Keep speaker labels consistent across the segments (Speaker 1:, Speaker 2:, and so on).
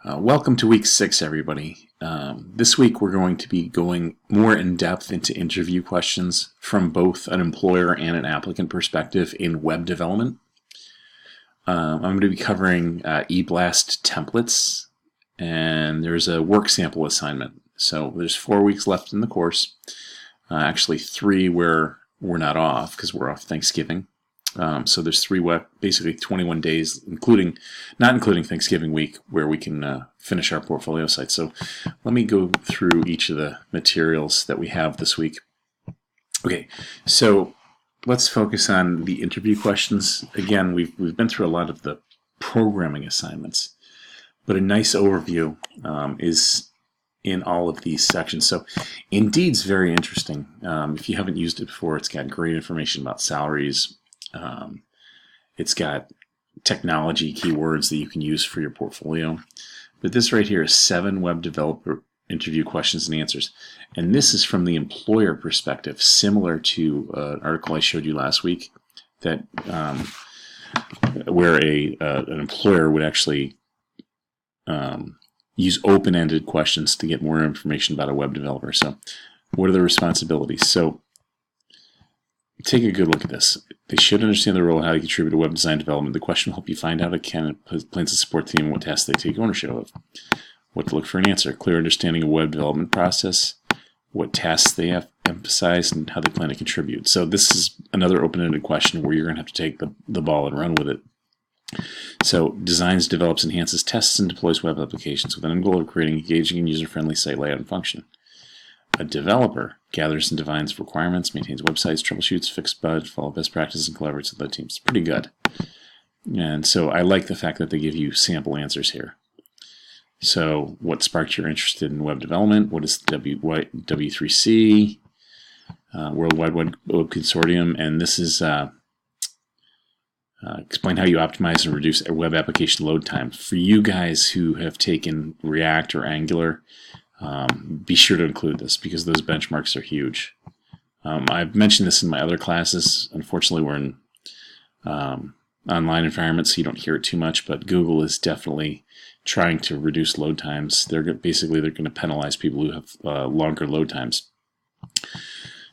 Speaker 1: Welcome to week 6, everybody. This week we're going to be going more in depth into interview questions from both an employer and an applicant perspective in web development. I'm going to be covering eBlast templates, and there's a work sample assignment. So there's 4 weeks left in the course. Actually 3 where we're not off because we're off Thanksgiving. So there's 3 basically 21 days, not including Thanksgiving week, where we can finish our portfolio site. So let me go through each of the materials that we have this week. Okay, so let's focus on the interview questions. Again, we've been through a lot of the programming assignments, but a nice overview is in all of these sections. So Indeed's very interesting. If you haven't used it before, it's got great information about salaries. It's got technology keywords that you can use for your portfolio. But this right here is 7 web developer interview questions and answers. And this is from the employer perspective, similar to an article I showed you last week that where an employer would actually use open-ended questions to get more information about a web developer. So what are the responsibilities? So take a good look at this. They should understand the role of how they contribute to web design development. The question will help you find out a candidate plans to support the team and what tasks they take ownership of. What to look for an answer. Clear understanding of web development process, what tasks they have emphasized, and how they plan to contribute. So this is another open-ended question where you're going to have to take the ball and run with it. So designs, develops, enhances, tests, and deploys web applications with an end goal of creating engaging and user-friendly site layout and function. A developer gathers and defines requirements, maintains websites, troubleshoots, fixes bugs, follows best practices, and collaborates with other teams. It's pretty good. And so I like the fact that they give you sample answers here. So what sparked your interest in web development? What is the W3C, World Wide Web Consortium? And this is explain how you optimize and reduce web application load time. For you guys who have taken React or Angular, be sure to include this because those benchmarks are huge. I've mentioned this in my other classes. Unfortunately, we're in online environments, so you don't hear it too much, but Google is definitely trying to reduce load times. They're going to penalize people who have longer load times.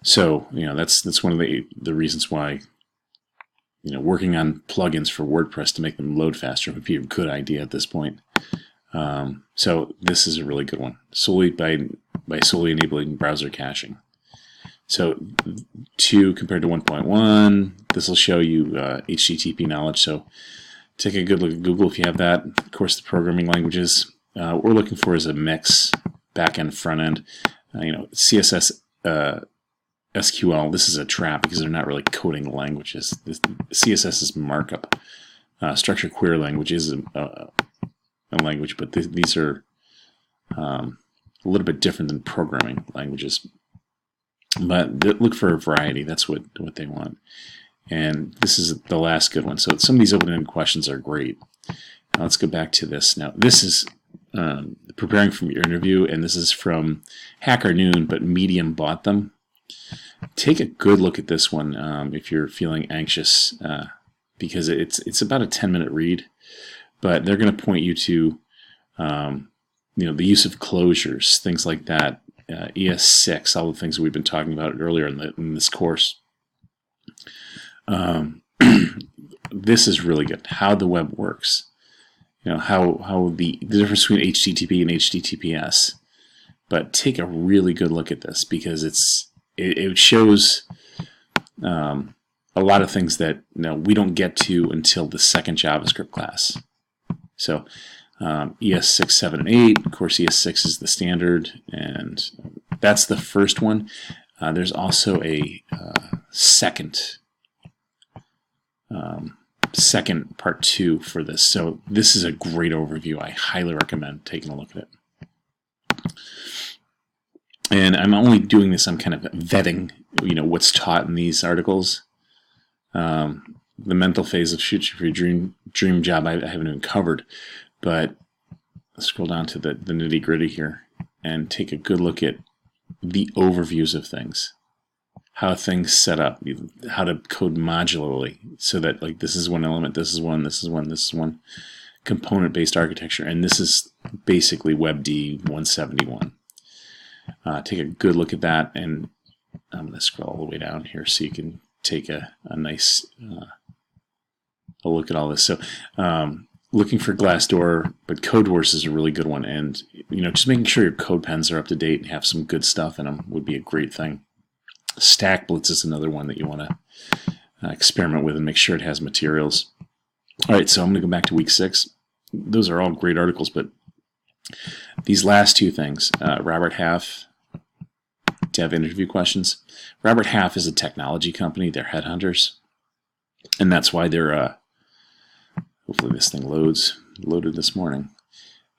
Speaker 1: So, that's one of the reasons why working on plugins for WordPress to make them load faster would be a good idea at this point. So this is a really good one, solely by solely enabling browser caching. So 2 compared to 1.1, this will show you HTTP knowledge. So take a good look at Google if you have that. Of course, the programming languages what we're looking for is a mix, back end, front end. CSS, SQL. This is a trap because they're not really coding languages. CSS is markup. Structured query language is a language, but these are a little bit different than programming languages. But look for a variety. That's what they want. And this is the last good one. So some of these open-ended questions are great. Now let's go back to this. Now this is preparing for your interview, and this is from Hacker Noon, but Medium bought them. Take a good look at this one if you're feeling anxious, because it's about a 10-minute read. But they're going to point you to, the use of closures, things like that, ES6, all the things that we've been talking about earlier in this course. This is really good. How the web works, how the difference between HTTP and HTTPS. But take a really good look at this because it shows a lot of things that we don't get to until the second JavaScript class. So ES6, 7, and 8, of course ES6 is the standard, and that's the first one. There's also a second part 2 for this. So this is a great overview. I highly recommend taking a look at it. And I'm only doing this, I'm kind of vetting, what's taught in these articles. The mental phase of shoot for your dream job I haven't even covered, but let's scroll down to the nitty gritty here and take a good look at the overviews of things, how things set up, how to code modularly so that this is one element, this is one, this is one, this is one, component-based architecture, and this is basically WebD 171. Take a good look at that, and I'm going to scroll all the way down here so you can take a nice a look at all this. So looking for Glassdoor, but Code Wars is a really good one, and just making sure your code pens are up to date and have some good stuff in them would be a great thing. Stack Blitz is another one that you want to experiment with and make sure it has materials. All right, so I'm going to go back to week 6. Those are all great articles, but these last two things, Robert Half, dev interview questions. Robert Half is a technology company. They're headhunters, and that's why they're, hopefully this thing loaded this morning.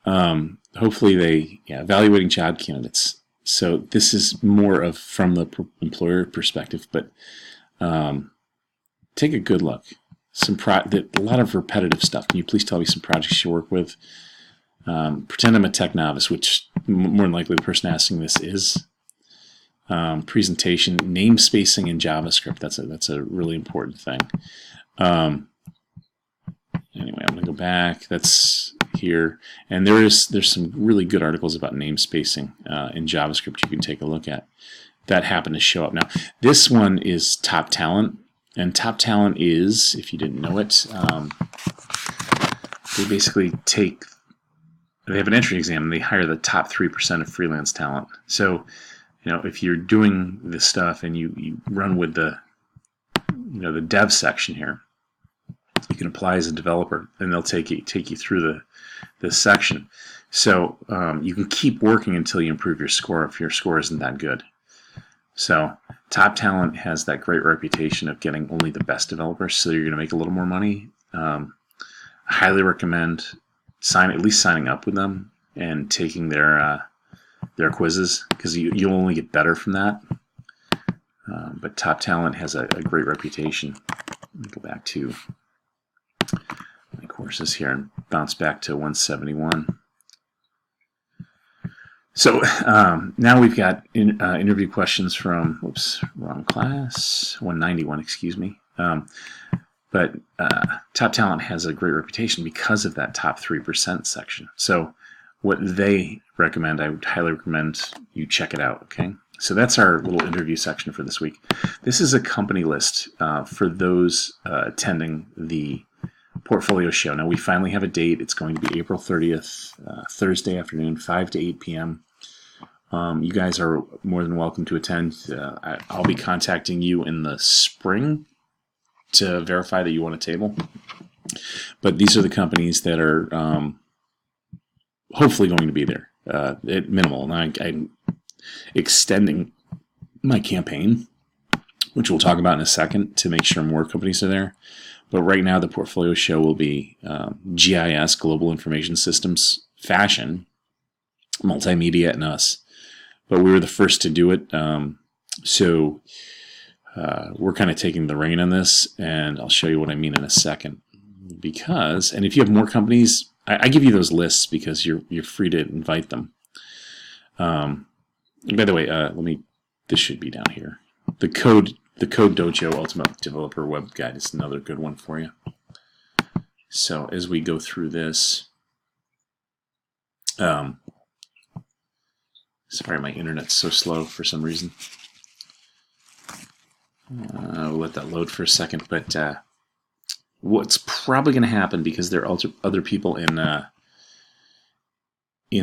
Speaker 1: Hopefully they, evaluating job candidates. So this is more of from the employer perspective, but take a good look. A lot of repetitive stuff. Can you please tell me some projects you work with? Pretend I'm a tech novice, which more than likely the person asking this is. Presentation, namespacing in JavaScript. That's a really important thing. Anyway, I'm going to go back. That's here, and there's some really good articles about namespacing in JavaScript you can take a look at. That happened to show up. Now, this one is Top Talent, and Top Talent is, if you didn't know it, they basically they have an entry exam and they hire the top 3% of freelance talent. So, if you're doing this stuff and you run with the dev section here, you can apply as a developer, and they'll take you through this section. So you can keep working until you improve your score if your score isn't that good. So Top Talent has that great reputation of getting only the best developers, so you're going to make a little more money. I highly recommend at least signing up with them and taking their quizzes, because you'll only get better from that. But Top Talent has a great reputation. Let me go back to my courses here and bounce back to 171. So now we've got interview questions from, wrong class, 191, excuse me. But Top Talent has a great reputation because of that top 3% section. So what they recommend, I would highly recommend you check it out, okay? So that's our little interview section for this week. This is a company list for those attending the portfolio show. Now, we finally have a date. It's going to be April 30th, Thursday afternoon, 5 to 8 p.m. You guys are more than welcome to attend. I'll be contacting you in the spring to verify that you want a table. But these are the companies that are hopefully going to be there at minimal. And I'm extending my campaign, which we'll talk about in a second, to make sure more companies are there. But right now, the portfolio show will be GIS, Global Information Systems, Fashion, Multimedia, and us. But we were the first to do it, so we're kind of taking the reign on this, and I'll show you what I mean in a second. And if you have more companies, I give you those lists because you're free to invite them. By the way, this should be down here. The Code Dojo Ultimate Developer Web Guide is another good one for you. So as we go through this, sorry, my internet's so slow for some reason. We'll let that load for a second. But what's probably going to happen, because there are other people in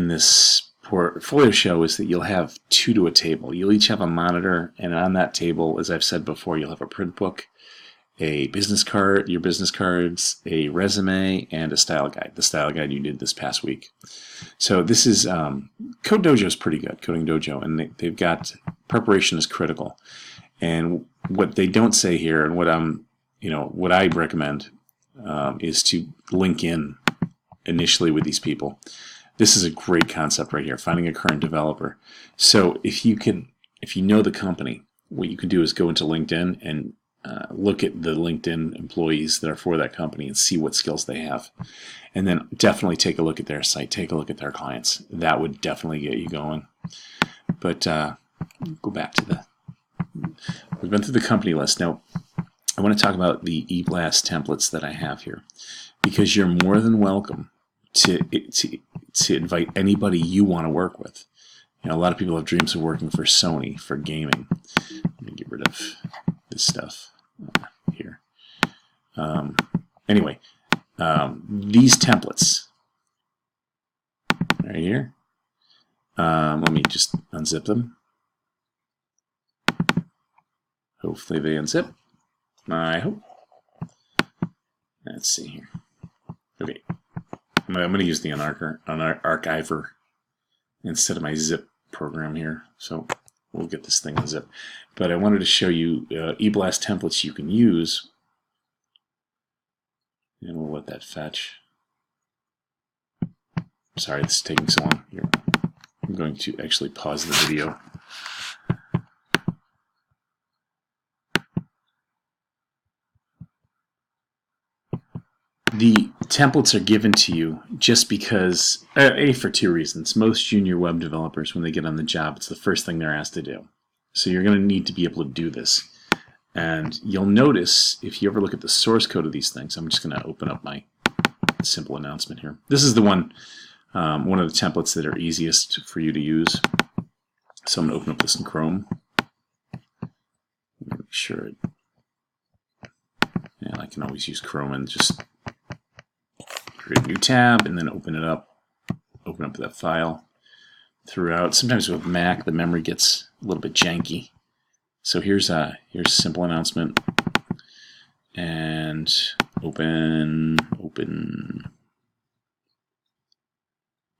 Speaker 1: this portfolio show, is that you'll have two to a table. You'll each have a monitor, and on that table, as I've said before, you'll have a print book, a business card, your business cards, a resume, and a style guide. The style guide you did this past week. So this is Code Dojo is pretty good, Coding Dojo, and they've got preparation is critical. And what they don't say here, and what I recommend is to link in initially with these people. This is a great concept right here, finding a current developer. So if you know the company, what you can do is go into LinkedIn and look at the LinkedIn employees that are for that company and see what skills they have. And then definitely take a look at their site, take a look at their clients. That would definitely get you going. But go back to we've been through the company list. Now, I want to talk about the eBlast templates that I have here, because you're more than welcome to to invite anybody you want to work with. You know, a lot of people have dreams of working for Sony, for gaming. Let me get rid of this stuff here. Anyway, these templates right here. Let me just unzip them. Hopefully they unzip. I hope. Let's see here. Okay. I'm going to use the archiver instead of my zip program here. So we'll get this thing unzipped. But I wanted to show you eBlast templates you can use. And we'll let that fetch. Sorry, this is taking so long. Here. I'm going to actually pause the video. The templates are given to you just because, for two reasons. Most junior web developers, when they get on the job, it's the first thing they're asked to do. So you're going to need to be able to do this. And you'll notice, if you ever look at the source code of these things, I'm just going to open up my simple announcement here. This is the one of the templates that are easiest for you to use. So I'm going to open up this in Chrome. Make sure and I can always use Chrome and just create a new tab and then open it up. Open up that file throughout. Sometimes with Mac the memory gets a little bit janky. So here's a simple announcement and open.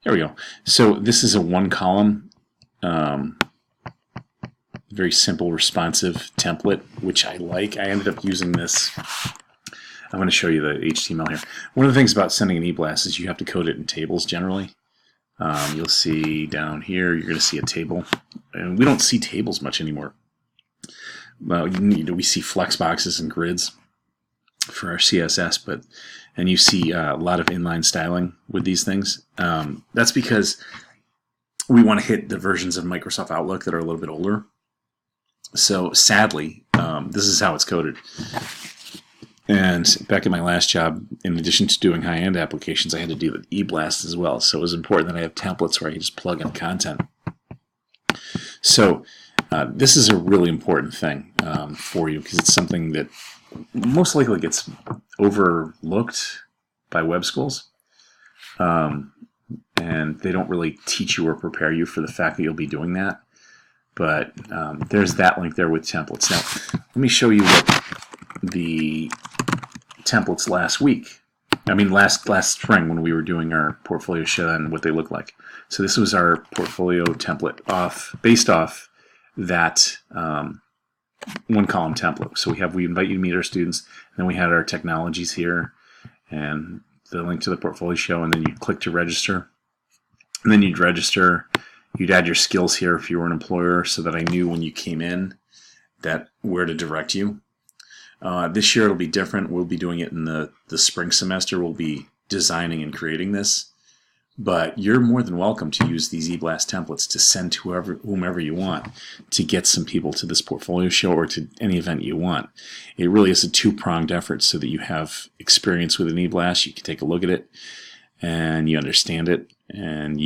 Speaker 1: There we go. So this is a one column, very simple responsive template, which I like. I ended up using this. I'm going to show you the HTML here. One of the things about sending an eBlast is you have to code it in tables generally. You'll see down here, you're going to see a table. And we don't see tables much anymore. Well, we see flex boxes and grids for our CSS, and you see a lot of inline styling with these things. That's because we want to hit the versions of Microsoft Outlook that are a little bit older. So sadly, this is how it's coded. And back at my last job, in addition to doing high-end applications, I had to deal with eBlast as well. So it was important that I have templates where I can just plug in content. So this is a really important thing for you because it's something that most likely gets overlooked by web schools. And they don't really teach you or prepare you for the fact that you'll be doing that. But there's that link there with templates. Now, let me show you what the templates last spring when we were doing our portfolio show and what they look like. So this was our portfolio template based off that one column template. So we invite you to meet our students, and then we had our technologies here and the link to the portfolio show, and then you click to register. And then you'd register. You'd add your skills here if you were an employer so that I knew when you came in where to direct you. This year it'll be different. We'll be doing it in the spring semester. We'll be designing and creating this. But you're more than welcome to use these eBlast templates to send to whomever you want to get some people to this portfolio show or to any event you want. It really is a two-pronged effort so that you have experience with an eBlast. You can take a look at it and you understand it, and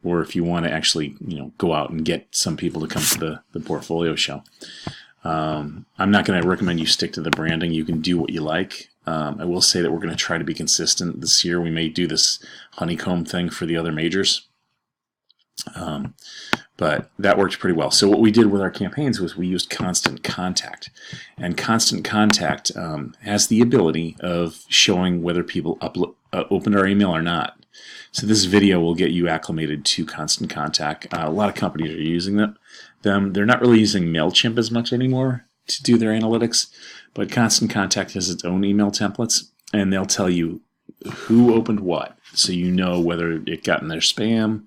Speaker 1: or if you want to actually go out and get some people to come to the portfolio show. I'm not going to recommend you stick to the branding. You can do what you like. I will say that we're going to try to be consistent this year. We may do this honeycomb thing for the other majors. But that worked pretty well. So what we did with our campaigns was we used Constant Contact. And Constant Contact has the ability of showing whether people opened our email or not. So this video will get you acclimated to Constant Contact. A lot of companies are using them. They're not really using MailChimp as much anymore to do their analytics, but Constant Contact has its own email templates, and they'll tell you who opened what, so you know whether it got in their spam.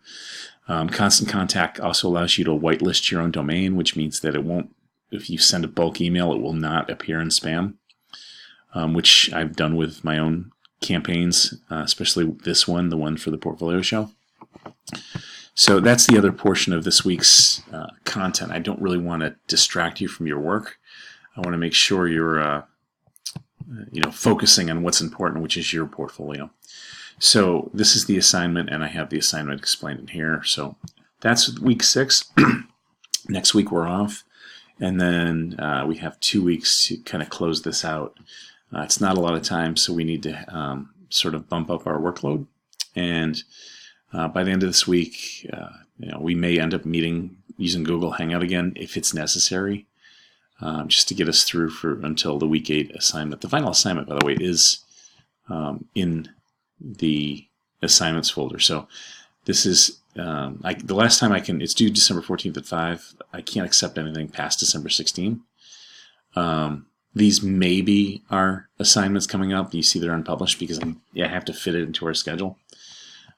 Speaker 1: Constant Contact also allows you to whitelist your own domain, which means that it won't, if you send a bulk email, it will not appear in spam, which I've done with my own campaigns, especially this one, the one for the portfolio show. So that's the other portion of this week's content. I don't really want to distract you from your work. I want to make sure you're focusing on what's important, which is your portfolio. So this is the assignment, and I have the assignment explained in here. So that's week 6. Next week we're off, and then we have 2 weeks to kind of close this out. It's not a lot of time, so we need to sort of bump up our workload. And by the end of this week, we may end up meeting using Google Hangout again if it's necessary, just to get us through until the week 8 assignment. The final assignment, by the way, is in the assignments folder. So this is the last time I can. It's due December 14th at 5. I can't accept anything past December 16th. These may be our assignments coming up. You see they're unpublished because I have to fit it into our schedule.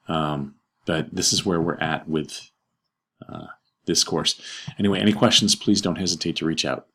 Speaker 1: But this is where we're at with this course. Anyway, any questions, please don't hesitate to reach out.